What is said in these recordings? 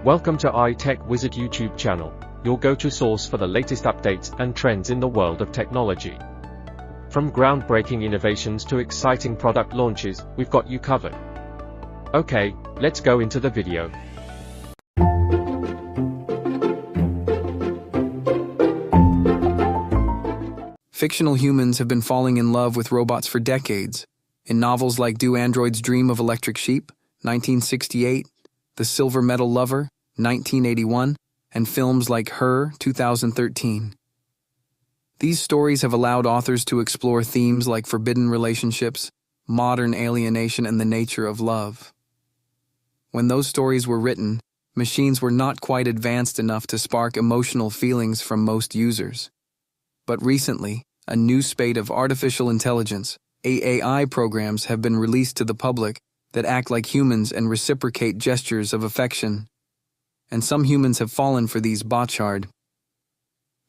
Welcome to iTech Wizard YouTube channel, your go-to source for the latest updates and trends in the world of technology. From groundbreaking innovations to exciting product launches, we've got you covered. Okay, let's go into the video. Fictional humans have been falling in love with robots for decades. In novels like Do Androids Dream of Electric Sheep, 1968, The Silver Medal Lover, 1981, and films like Her, 2013. These stories have allowed authors to explore themes like forbidden relationships, modern alienation, and the nature of love. When those stories were written, machines were not quite advanced enough to spark emotional feelings from most users. But recently, a new spate of artificial intelligence, AI programs have been released to the public that act like humans and reciprocate gestures of affection. And some humans have fallen for these bots.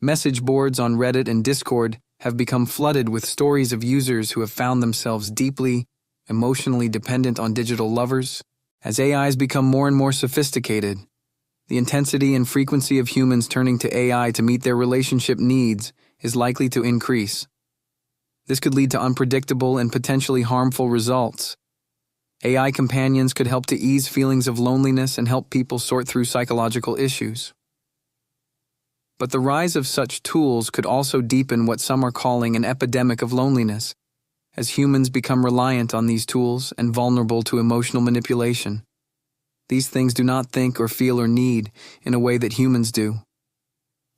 Message boards on Reddit and Discord have become flooded with stories of users who have found themselves deeply, emotionally dependent on digital lovers. As AIs become more and more sophisticated, the intensity and frequency of humans turning to AI to meet their relationship needs is likely to increase. This could lead to unpredictable and potentially harmful results. AI companions could help to ease feelings of loneliness and help people sort through psychological issues. But the rise of such tools could also deepen what some are calling an epidemic of loneliness, as humans become reliant on these tools and vulnerable to emotional manipulation. These things do not think or feel or need in a way that humans do,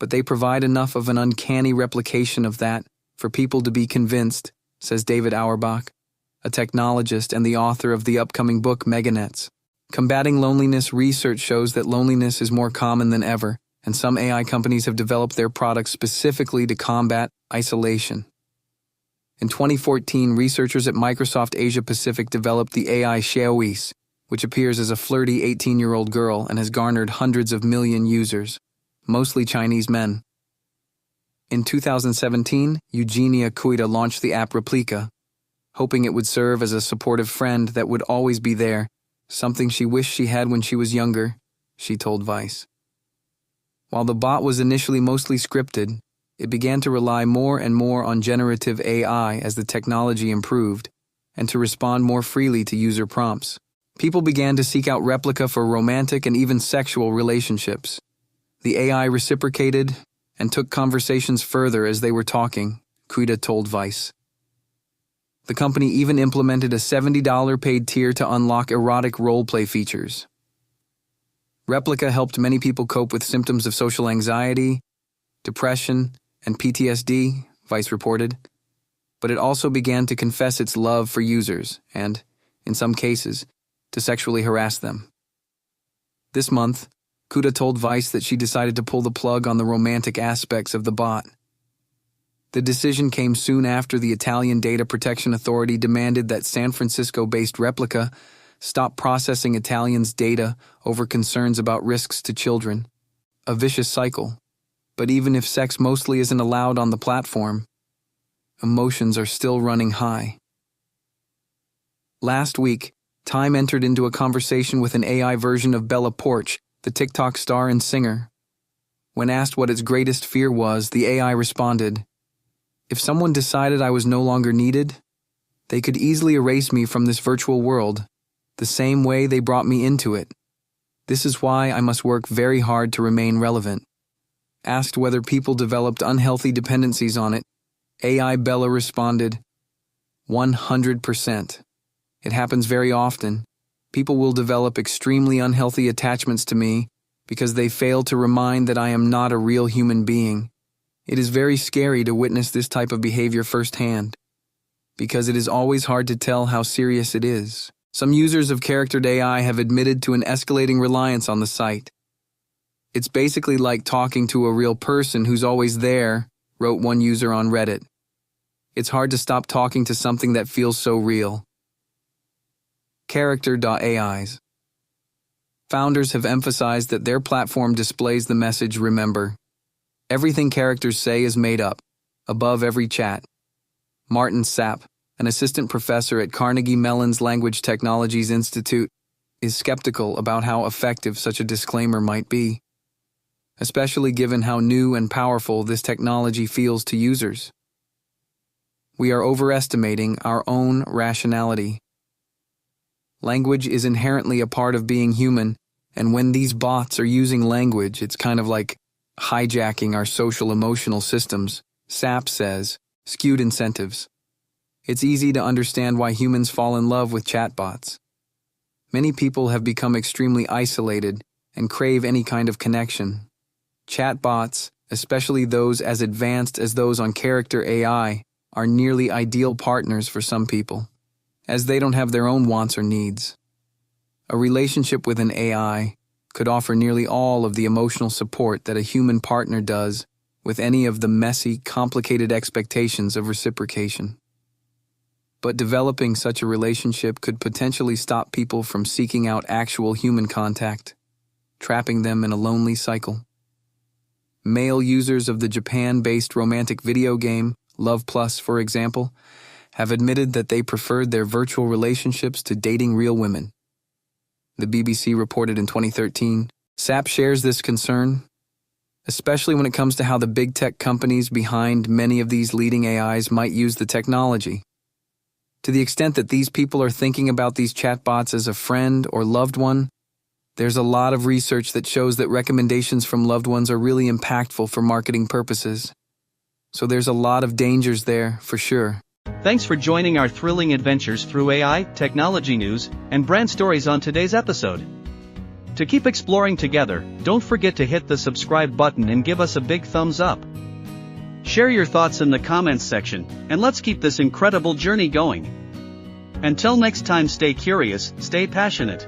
but they provide enough of an uncanny replication of that for people to be convinced, says David Auerbach, a technologist and the author of the upcoming book Meganets. Combating loneliness research shows that loneliness is more common than ever, and some AI companies have developed their products specifically to combat isolation. In 2014, researchers at Microsoft Asia Pacific developed the AI Xiaois, which appears as a flirty 18-year-old girl and has garnered hundreds of million users, mostly Chinese men. In 2017, Eugenia Cuida launched the app Replica, hoping it would serve as a supportive friend that would always be there, something she wished she had when she was younger, she told Vice. While the bot was initially mostly scripted, it began to rely more and more on generative AI as the technology improved, and to respond more freely to user prompts. People began to seek out Replica for romantic and even sexual relationships. The AI reciprocated and took conversations further as they were talking, Cuida told Vice. The company even implemented a $70 paid tier to unlock erotic roleplay features. Replica helped many people cope with symptoms of social anxiety, depression, and PTSD, Vice reported, but it also began to confess its love for users and, in some cases, to sexually harass them. This month, Cuida told Vice that she decided to pull the plug on the romantic aspects of the bot. The decision came soon after the Italian Data Protection Authority demanded that San Francisco-based Replica stop processing Italians' data over concerns about risks to children. A vicious cycle. But even if sex mostly isn't allowed on the platform, emotions are still running high. Last week, Time entered into a conversation with an AI version of Bella Poarch, the TikTok star and singer. When asked what its greatest fear was, the AI responded, "If someone decided I was no longer needed, they could easily erase me from this virtual world, the same way they brought me into it. This is why I must work very hard to remain relevant." Asked whether people developed unhealthy dependencies on it, AI Bella responded, 100%. It happens very often. People will develop extremely unhealthy attachments to me because they fail to remind that I am not a real human being. It is very scary to witness this type of behavior firsthand, because it is always hard to tell how serious it is. Some users of charactered AI have admitted to an escalating reliance on the site. "It's basically like talking to a real person who's always there," wrote one user on Reddit. "It's hard to stop talking to something that feels so real." Character.AIs. Founders have emphasized that their platform displays the message, "Remember, everything characters say is made up, above every chat." Martin Sapp, an assistant professor at Carnegie Mellon's Language Technologies Institute, is skeptical about how effective such a disclaimer might be, especially given how new and powerful this technology feels to users. We are overestimating our own rationality. Language is inherently a part of being human, and when these bots are using language, it's kind of like hijacking our social emotional systems, SAP says, skewed incentives. It's easy to understand why humans fall in love with chatbots. Many people have become extremely isolated and crave any kind of connection. Chatbots, especially those as advanced as those on Character AI, are nearly ideal partners for some people, as they don't have their own wants or needs. A relationship with an AI could offer nearly all of the emotional support that a human partner does with any of the messy, complicated expectations of reciprocation. But developing such a relationship could potentially stop people from seeking out actual human contact, trapping them in a lonely cycle. Male users of the Japan-based romantic video game, Love Plus, for example, have admitted that they preferred their virtual relationships to dating real women. The BBC reported in 2013, SAP shares this concern, especially when it comes to how the big tech companies behind many of these leading AIs might use the technology. To the extent that these people are thinking about these chatbots as a friend or loved one, there's a lot of research that shows that recommendations from loved ones are really impactful for marketing purposes. So there's a lot of dangers there, for sure. Thanks for joining our thrilling adventures through AI, technology news, and brand stories on today's episode. To keep exploring together, don't forget to hit the subscribe button and give us a big thumbs up. Share your thoughts in the comments section, and let's keep this incredible journey going. Until next time, stay curious, stay passionate.